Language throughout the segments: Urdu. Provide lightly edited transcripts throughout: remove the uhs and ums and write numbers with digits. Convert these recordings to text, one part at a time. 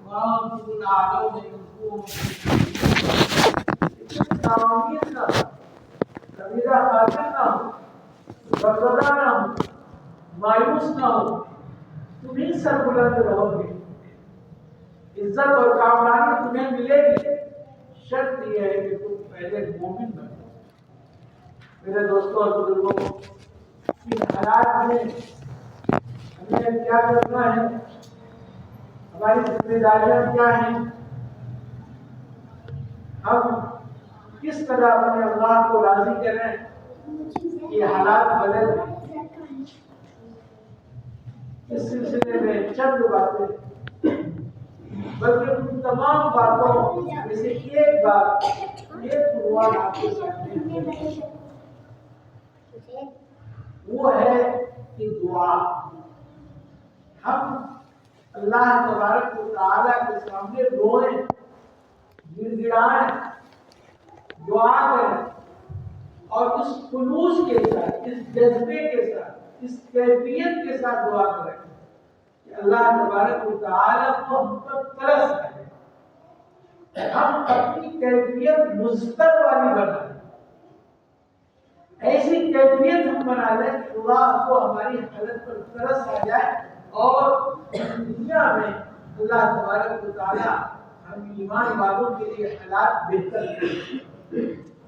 وأنتم الأعلون إن كنتم کبیرہ خاطر نہ ہو، غمزدہ نہ ہو، مایوس نہ ہو، تم ہی سربلند رہو گے، عزت اور کامرانی تمہیں ملے گی، شرط یہ ہے کہ تم پہلے مومن بنو۔ میرے دوستوں اور بزرگوں، ان حالات میں ہمیں کیا کرنا ہے، ہماری ذمہ داریاں کیا ہیں، ہم کس طرح اپنے اللہ کو راضی کریں کہ حالات بدل جائیں۔ اس سلسلے میں چند باتیں، بلکہ ان تمام باتوں میں سے ایک بات، ایک عنوان آپ کے سامنے ہے، وہ ہے کہ دعا۔ ہم اللہ تبارک و تعالیٰ کے سامنے روئیں، گڑ گڑائیں، دعا کریں، اور اس خلوص کے ساتھ، اس جذبے کے ساتھ، اس کیفیت کے ساتھ دعا کریں کہ اللہ تبارک و تعالیٰ کو ہم پر ترس آئے، ہم اپنی کیفیت مضطر والی بنائیں، ایسی کیفیت ہم بنا لیں کہ اللہ کو ہماری حالت پر ترس آ جائے، اور دنیا میں اللہ تبارک و تعالیٰ ہم ایمان والوں کے لیے حالات بہتر کریں۔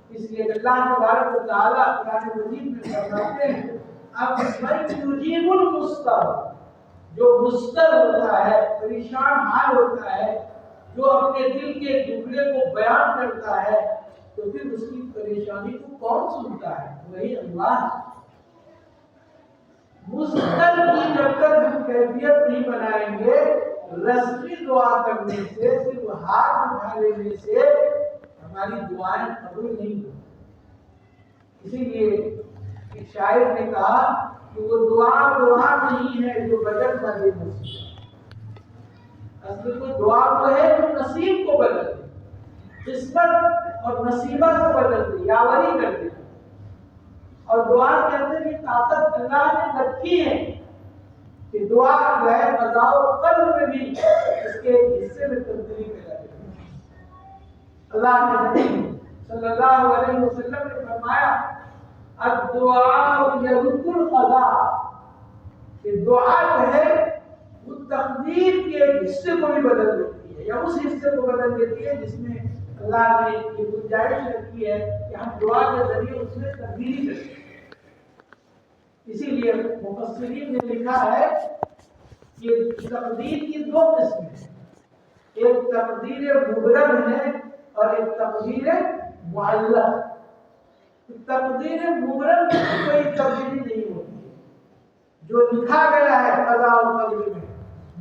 اس لیے اللہ تبارک و تعالیٰ قرآن مجید میں فرماتے ہیں، اب من یجیب المضطر، جو مضطر ہوتا ہے، پریشان حال ہوتا ہے، جو اپنے دل کے ٹکڑے کو بیان کرتا ہے، تو پھر اس کی پریشانی کو کون سنتا ہے؟ وہی اللہ۔ مضطر کی جب تک ہم کیفیت نہیں بنائیں گے، رسمی دعا کرنے سے، صرف ہاتھ اٹھا لینے سے ہماری دعائیں قبول نہیں ہوتی۔ اسی لیے ایک شاعر نے کہا کہ وہ دعا نہیں ہے جو بدل نہ دے نصیب، اصل تو دعا وہ ہے جو نصیب کو بدل دے، قسمت اور نصیبت کو بدل دے، یاوری کر دے۔ اور دعا کے اندر یہ طاقت اللہ نے رکھی ہے کہ دعا جو ہے قضاء و قدر میں بھی اس کے حصے میں تبدیلی پیدا کرتی ہے۔ اللہ کے نبی صلی اللہ علیہ وسلم نے فرمایا، الدعاء یرد القضاء، کہ دعا جو ہے وہ تقدیر کے حصے کو بھی بدل دیتی ہے، یا اس حصے کو بدل دیتی ہے جس میں اللہ نے یہ گنجائش رکھی ہے کہ ہم دعا کے ذریعے اس میں تبدیلی کریں۔ اسی لیے مفسرین نے لکھا ہے کہ تقدیر کی دو قسمیں ہیں، ایک تقدیر مبرم ہے اور ایک تقدیر معلق۔ تقدیر مبرم میں کوئی تبدیلی نہیں ہوتی، جو لکھا گیا ہے قضاء و قدر میں،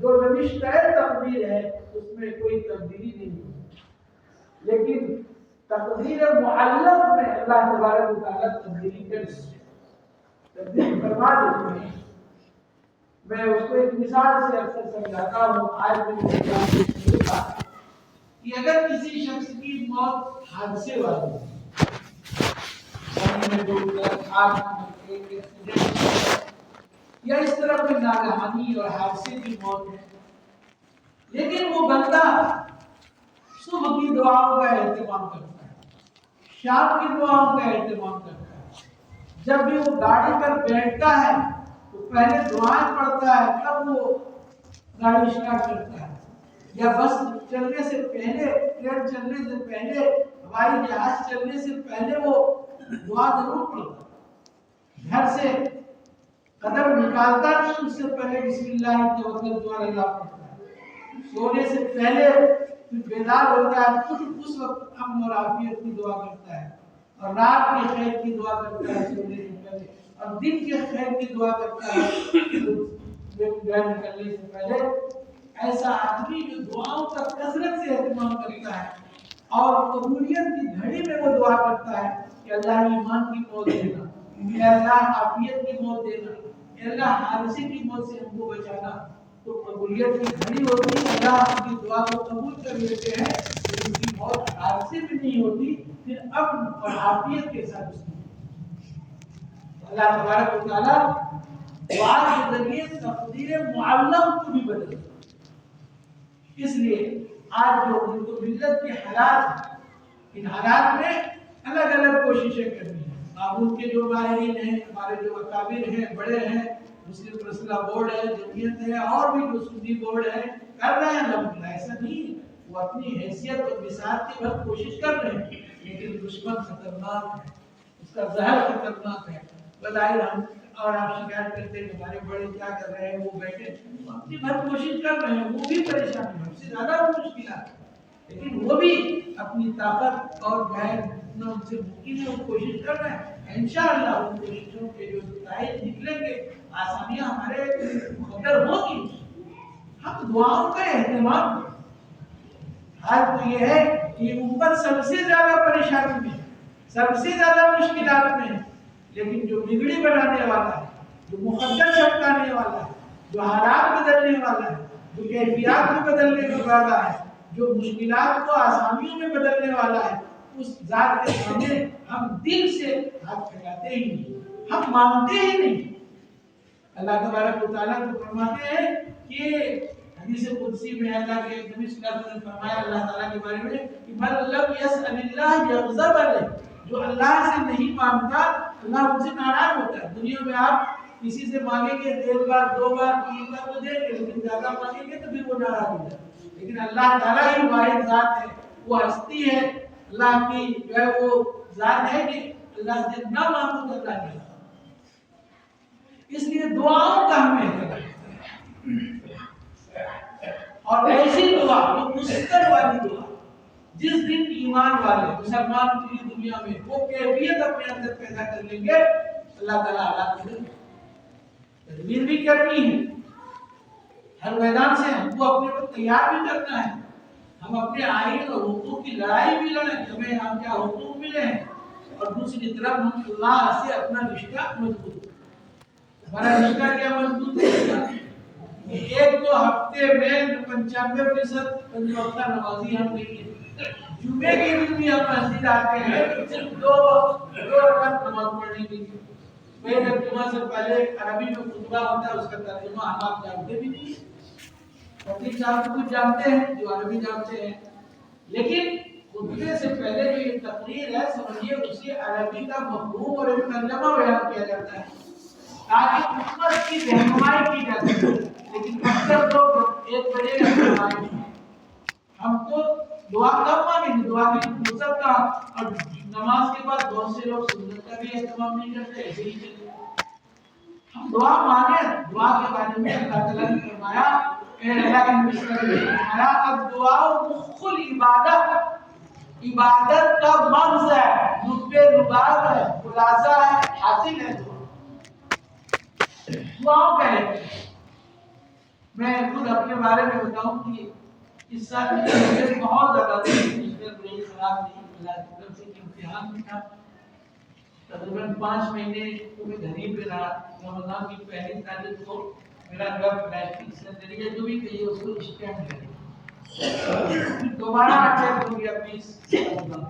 جو نوشتہ تقدیر ہے، اس میں کوئی تبدیلی نہیں ہوتی۔ لیکن تقدیر معلق میں اللہ تبارک و تعالیٰ تبدیلی کر دیتے ہیں، تبدیل فرما دیتے ہیں۔ میں اس کو ایک مثال سے اکثر سمجھاتا ہوں۔ آج میں نے کہا کہ اگر کسی شخص کی موت حادثے والی ہے، یا اس طرح کی ناگہانی اور حادثے کی موت ہے، لیکن وہ بندہ صبح کی دعاؤں کا اہتمام کرتا ہے، شام کی دعاؤں کا اہتمام کرتا ہے، جب بھی وہ گاڑی پر بیٹھتا ہے تو پہلے دعائیں پڑھتا ہے، تب وہ گاڑی اسٹارٹ کرتا ہے، یا بس چلنے سے پہلے، ٹرین چلنے سے پہلے، ہوائی جہاز چلنے سے پہلے وہ دعا ضرور پڑھتا ہے۔ گھر سے قدم نکالتا ہے تو اس سے پہلے بسم اللہ توکلت علی اللہ پڑھتا ہے۔ سونے سے پہلے بیدار ہوتا ہے تو اس وقت امن اور عافیت کی دعا کرتا ہے، اور رات کے خیر کی دعا کرتا ہے سونے سے پہلے، اور دن کے خیر کی دعا کرتا ہے نکلنے سے پہلے۔ ایسا آدمی جو دعاؤں کا کثرت سے اہتمام کرتا ہے اور قبولیت کی گھڑی میں وہ دعا کرتا ہے کہ اللہ ایمان کی موت دینا، اے اللہ عافیت کی موت دینا، اے اللہ حادثے کی موت سے ہم کو بچانا، تو قبولیت کی گھڑی ہوتی ہے، اللہ آپ کی دعا کو قبول کر لیتے ہیں، لیکن ان کی موت حادثے میں نہیں ہوتی، پھر امن اور عافیت کے ساتھ اس کی۔ اللہ تبارک و تعالیٰ دعا کے ذریعے تقدیر معلق کو بھی بدل، اس لیے آج جو ملک و ملت کے حالات، ان حالات میں الگ الگ کوششیں کرنی ہیں۔ معمول کے جو ماہرین ہیں، ہمارے جو اکابر ہیں، بڑے ہیں، مسلم پرسنل بورڈ ہے، جمعیت ہے، اور بھی جو سنی بورڈ ہے، کر رہے ہیں الحمدللہ، ایسا نہیں، وہ اپنی حیثیت اور بساط کی بہت کوشش کر رہے ہیں، لیکن دشمن خطرناک ہے، اس کا زہر خطرناک ہے۔ بظاہر ہم اور آپ شکایت کرتے ہیں کہ ہمارے بڑے کیا کر رہے ہیں، وہ بیٹھے اپنی بہت کوشش کر رہے ہیں، وہ بھی پریشان ہیں، ہم سے زیادہ مشکلات ہے، لیکن وہ بھی اپنی طاقت اور ان سے ممکن ہے وہ کوشش کر رہے ہیں۔ انشاءاللہ ان کوششوں کے جو نتائج نکلیں گے، آسانیاں ہمارے مقدر ہوگی۔ ہم دعاؤں کا اہتمام کریں۔ حال تو یہ ہے کہ امت سب سے زیادہ پریشانی میں، سب سے زیادہ مشکلات میں ہے، لیکن جو بگڑی بنانے والا ہے، جو مقدر چمکانے والا ہے، جو حالات بدلنے والا ہے، جو کیفیات کو بدلنے والا ہے، جو مشکلات کو آسانیوں میں بدلنے والا ہے، اس ذات کے سامنے ہم دل سے ہاتھ پھیلاتے ہی نہیں، ہم مانتے ہی نہیں۔ اللہ تبارک و تعالیٰ کو فرماتے ہیں کہ حدیث قدسی میں اللہ کے نبی صلی اللہ علیہ وسلم نے فرمایا اللہ تعالیٰ کے بارے میں کہ بل لم یسأل اللہ یغضب علیہ، جو اللہ سے نہیں مانگتا اللہ ان سے ناراض ہوتا ہے۔ دنیا میں آپ کسی سے مانگیں گے 1 بار 2 بار 3 بار تو دیں گے، لیکن زیادہ مانگیں گے تو پھر وہ ناراض ہو جائے گا۔ لیکن اللہ تعالیٰ ہی واحد ذات ہے، وہ ہستی ہے، اللہ کی جو ہے وہ ذات ہے کہ اللہ سے نہ مانگو تو اللہ نہیں۔ اس لیے دعاؤں کا ہمیں اہتمام، اور ایسی دعا جو مستقل والی دعا، جس دن ایمان والے مسلمان پوری دنیا میں وہ کیفیت اپنے اندر پیدا کر لیں گے، اللہ تعالیٰ حالات میں تدبیر بھی کرنی ہے، ہر میدان سے ہم کو اپنے کو تیار بھی کرنا ہے، ہم اپنے آئین اور حقوق کی لڑائی بھی لڑیں، ہمیں ہم کیا حقوق ملے ہیں، اور دوسری طرف ہم اللہ سے اپنا رشتہ مضبوط، ہمارا رشتہ کیا مضبوط ہے؟ ایک تو ہفتے میں 95% پنج وقتہ نمازی ہم نہیں ہیں، جمعے کے دن بھی ہم مسجد آتے ہیں صرف 2 رکعت نماز پڑھنے کے لیے۔ پہلے ترجمہ سے پہلے عربی میں خطبہ ہوتا ہے، اس کا ترجمہ ہم آپ جانتے بھی نہیں ہیں، خطیب صاحب کچھ جانتے ہیں جو عربی جانتے ہیں، لیکن خطبے سے پہلے جو یہ تقریر ہے سمجھیے اسے عربی کا مفہوم اور ایک ترجمہ بیان کیا جاتا ہے تاکہ امت کی رہنمائی کی جا سکے۔ لیکن اکثر لوگ 1 بجے رہنمائی ہم کو دعا کب مانگیں، دعا کی فرصت کا، اور نماز کے بعد بہت سے لوگ سنت کا بھی اہتمام نہیں کرتے، ایسے ہی چلتے۔ ہم دعا مانگیں، دعا کے بارے میں اللہ تعالیٰ نے فرمایا، اللہ کے نبی صلی اللہ علیہ وسلم نے فرمایا الدعاء مخ العبادت، عبادت کا مغز ہے، نطفے لباب ہے، خلاصہ ہے، حاصل ہے دعاؤں کا ہے۔ میں خود اپنے بارے میں بتاؤں کہ اس سال مجھے بہت زیادہ بڑی خراب نہیں، اللہ کی طرف سے امتحان بھی تھا، تقریباً 5 مہینے تو میں گھر ہی پہ رہا۔ رمضان کی پہلی تاریخ کو میرا گھر پلاسٹک سرجری جو بھی کہیے اس کو اسٹینڈ ہے، دوبارہ اٹیک ہو گیا 20 رمضان،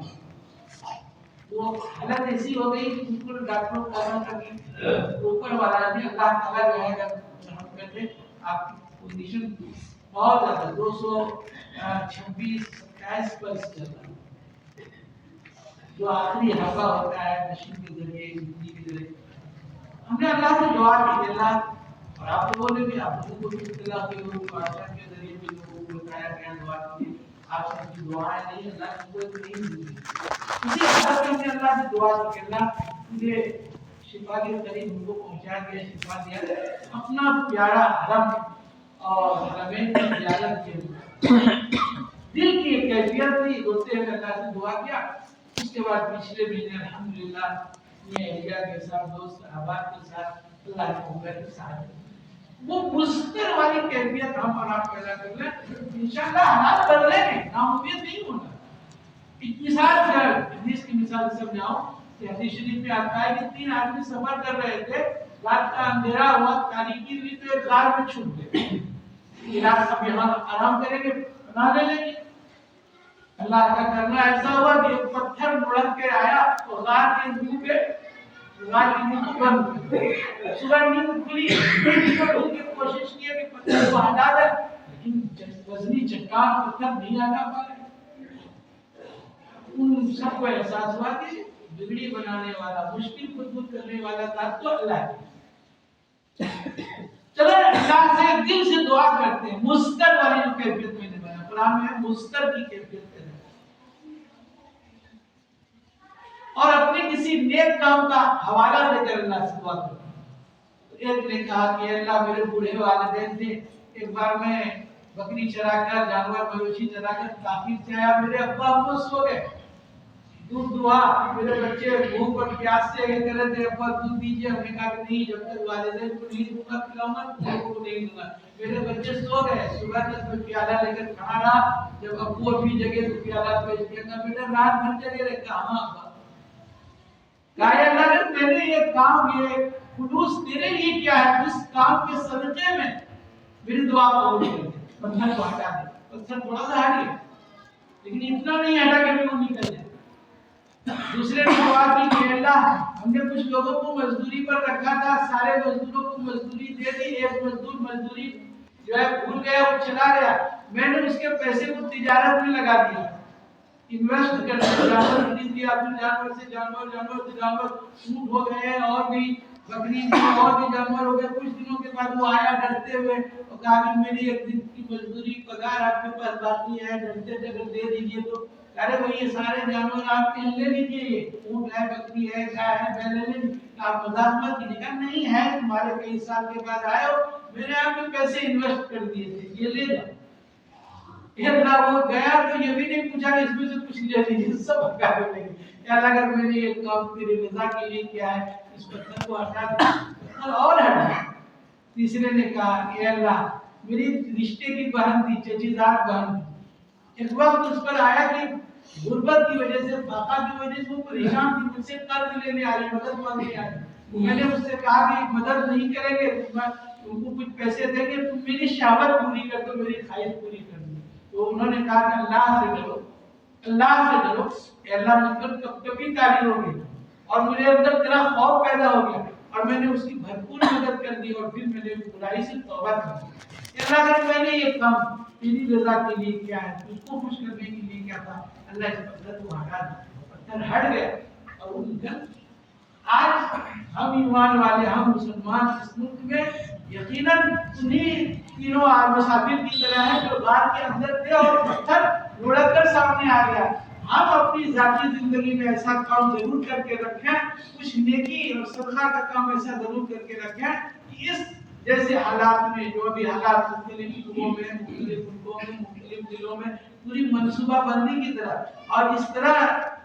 وہ حالت ایسی ہو گئی کہ بالکل ڈاکٹروں کو کہا تھا کہ اوپر والا بھی اللہ تعالیٰ جو ہے ہم کہتے آپ کی کنڈیشن بہت زیادہ 226 27 پر چل رہا ہے، جو آخری ہوا ہوتا ہے مشین کے ذریعے بجلی کے ذریعے۔ ہم نے اللہ سے دعا کی اللہ، اور آپ لوگوں نے بھی آپ لوگوں کو بھی اطلاع کی ہوگی، واٹسایپ کے ذریعے بھی لوگوں کو بتایا گیا دعا کی، آپ سب کی دعائیں نہیں اللہ کی قدرت نہیں ملی۔ اسی حالت میں ہم نے اللہ سے دعا کی کہ اللہ مجھے شفا کے قریب ہم کو پہنچا دیا، شفا دیا، اپنا پیارا حرم اور حرمین کی زیارت کے دل کی کیفیت تھی، روتے ہوئے اللہ سے دعا کیا۔ اس کے بعد پچھلے مہینے الحمدللہ یہ اہلیہ کے ساتھ دوست احباب کے ساتھ اللہ کے حکم کے ساتھ وہ مستقر والی کیفیت ہم اور آپ پیدا کر لیں، انشاءاللہ حالات بدلیں گے، ناامید نہیں ہونا۔ ایک مثال ہے، حدیث کی مثال سمجھاؤں کہ حدیث شریف میں آتا ہے کہ 3 آدمی سفر کر رہے تھے، رات کا اندھیرا ہوا، تاریکی ہوئی تو ایک غار میں چھپ گئے، یہ رات اب یہاں آرام کریں گے، پناہ لے لیں گے۔ اللہ کا کرنا ایسا ہوا کہ ایک پتھر لڑک کے آیا تو غار کے منہ پہ، غار کی منہ بند، صبح نیند کھلی، ڈھونڈ کے کوشش کی کہ پتھر کو ہٹا دے، لیکن وزنی چٹان پتھر نہیں ہٹا پا رہے. ان سب کو احساس ہوا کہ بگڑی بنانے والا، مشکل خود کرنے والا ذات تو اللہ ہے. چلو اللہ سے دل سے دعا کرتے ہیں. مستر والی جو کیفیت میں نے بنا قرآن میں مستر کی کیفیت ہے، اور اپنے کسی نیک کام کا حوالہ دے کر اللہ سے دعا کرتے ہیں. ایک نے کہا کہ اللہ میرے بوڑھے والدین تھے، ایک بار میں بکری چرا کر، جانور مویشی چرا کر تاخیر سے آیا، میرے ابا ابو سو گئے، دودھ دعا، میرے بچے بھوک اور پیاس سے کہہ رہے تھے ابا دودھ دیجیے. ہم نے کہا کہ نہیں، جب تک والدین کو نہیں دوں گا کھلاؤں گا تم کو نہیں دوں گا. میرے بچے سو گئے، صبح تک میں پیالہ لے کر کھڑا رہا. جب ابو ابھی جگے تو پیالہ پیش کیا، بیٹا رات بھر جگے رہے. کہاں ابا؟ کہا اللہ نے میں نے یہ کام، یہ خلوص تیرے لیے کیا ہے، اس کام کے صدقے میں میری دعا قبول کر دے. پتھر کو ہٹا دے. پتھر تھوڑا سا ہٹ گیا لیکن اتنا نہیں ہٹا کہ وہ نکل جائے. دوسرے نے دعا کی کہ اللہ ہم نے کچھ لوگوں کو مزدوری پر رکھا تھا، سارے مزدوروں کو مزدوری دے دی، ایک مزدور مزدوری جو ہے بھول گیا، وہ چلا گیا. میں نے اس کے پیسے کو تجارت میں لگا دیا، انویسٹ کر کے جانور خرید لیا، پھر جانور سے جانور اونٹ ہو گئے اور بھی بکری اور بھی جانور ہو گئے. کچھ دنوں کے بعد وہ آیا ڈرتے ہوئے اور کہا کہ میری ایک دن کی مزدوری پگار آپ کے پاس باقی ہے، ڈرتے اگر دے دیجیے تو. ارے وہ یہ سارے جانور آپ کے لے لیجیے، یہ اونٹ ہے، بکری ہے، گائے ہے، بیل لے لیجیے. آپ مذاق مت کیجیے. نہیں ہے، تمہارے کئی سال کے بعد آئے ہو، میں نے آپ کے پیسے انویسٹ کر دیے تھے، یہ لے جاؤ. اللہ وہ گیا تو یہ بھی نہیں پوچھا کہ اس میں سے کچھ لے لیجیے، سب ہٹا دے گی. اللہ اگر میں نے یہ کام تیری رضا کے لیے کیا ہے، اس پتھر کو ہٹا دے اور ہٹا. تیسرے نے کہا کہ اللہ میری رشتے کی بہن تھی، چچیزاد بہن تھی، ایک وقت اس پر آیا کہ غربت کی وجہ سے، فاقہ کی وجہ سے وہ پریشان تھی، مجھ سے قرض لینے آئی، مدد مانگنے آئی. میں نے اس سے کہا کہ مدد نہیں کریں گے، ان کو کچھ پیسے دیں گے، تم میری شہوت پوری کر دو، میری خواہش پوری کر دو. تو انہوں نے کہا کہ اللہ سے ڈرو، اللہ سے ڈرو. اللہ مجھ پر کب کبھی تعبیر ہو گئی اور مجھے اندر تیرا خوف پیدا ہو گیا اور میں نے اس کی بھرپور مدد کر دی اور پھر میں نے برائی سے توبہ کی. اللہ اگر میں نے یہ کام تیری رضا کے لیے کیا ہے، تجھ کو خوش کرنے کے لیے کیا تھا، اللہ اس پتھر کو ہٹا دیا. پتھر ہٹ گیا اور ان کا آج ہم ایمان والے، ہم مسلمان اس ملک میں یقیناً انہیں تینوں مسافر کی طرح ہے جو غار کے اندر تھے اور پتھر لڑک کر سامنے آ گیا. ہم اپنی ذاتی زندگی میں ایسا کام ضرور کر کے رکھیں، کچھ نیکی اور صدقہ کا کام ایسا ضرور کر کے رکھیں کہ اس جیسے حالات میں، جو بھی حالات مختلف صوبوں میں، مختلف ملکوں میں، مختلف ضلعوں میں، پوری منصوبہ بندی کی طرح اور اس طرح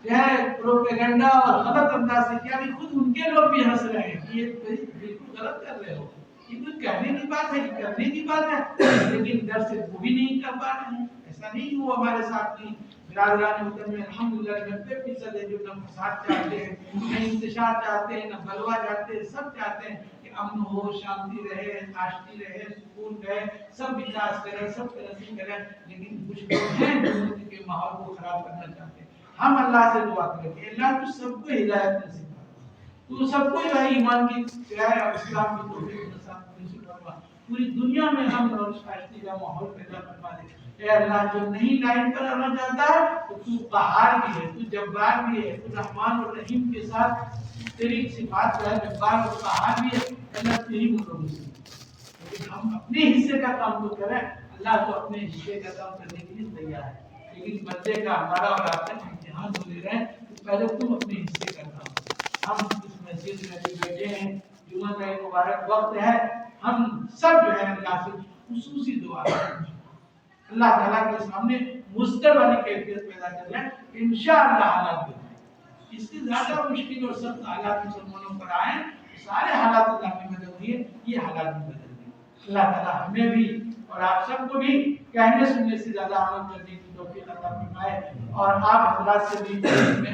جو ہے پروپیگنڈا اور غلط انداز سے کیا کہ خود ان کے لوگ بھی ہنس رہے ہیں کہ یہ بالکل غلط کر رہے ہو، یہ کوئی کہنے کی بات ہے، یہ کرنے کی بات ہے، لیکن ڈر سے وہ بھی نہیں کر پا رہے ہیں. ایسا نہیں ہوا ہمارے ساتھ. نہیں، برادران وطن میں الحمدللہ 90% ہے جو نہ فساد چاہتے ہیں، نہ انتشار چاہتے ہیں، نہ بلوا چاہتے ہیں. سب چاہتے ہیں کہ امن ہو، شانتی رہے، آشتی رہے، سکون رہے، سب وکاس کریں، سب ترقی کریں. لیکن کچھ لوگ ہیں جو ملک کے ماحول کو خراب کرنا چاہتے ہیں. ہم اللہ سے دعا کریں کہ اللہ تو سب کو ہدایت نصیب فرما، تو سب کو ایمان کی رائے اور اسلام کی توفیق نصیب فرما، پوری دنیا میں ہم اور شائستگی کا ماحول پیدا فرما دے. اے اللہ جو نہیں لائن پر آنا چاہتا ہے تو قہار بھی ہے، تو جبار بھی ہے، تو رحمان اور رحیم کے ساتھ تیری صفات جو ہے جبار اور قہار بھی ہے. اللہ تیری مطلب سے لیکن ہم اپنے حصے کا کام تو کریں. اللہ تو اپنے حصے کا کام کرنے کے لیے تیار ہے، لیکن بندے کا ہمارا اور آپ کا امتحان ہو لے رہے ہیں تو پہلے تم اپنے حصے کا کام. ہم اس مسجد میں بیٹھے ہیں، جمعہ کا ایک مبارک وقت ہے، ہم سب جو ہے اللہ سے خصوصی دعا کریں، اللہ تعالیٰ کے سامنے مستر والی کیفیت پیدا کر لیں. انشاءاللہ حالات بدلیں. اس سے زیادہ مشکل اور سخت حالات مسلمانوں پر آئیں، سارے حالات اللہ میں بدل دیے، یہ حالات بھی بدل دیے. اللہ تعالیٰ ہمیں بھی اور آپ سب کو بھی کہنے سننے سے زیادہ عمل کرنے کی توفیق عطا فرمائے اور آپ حضرات سے بھی میں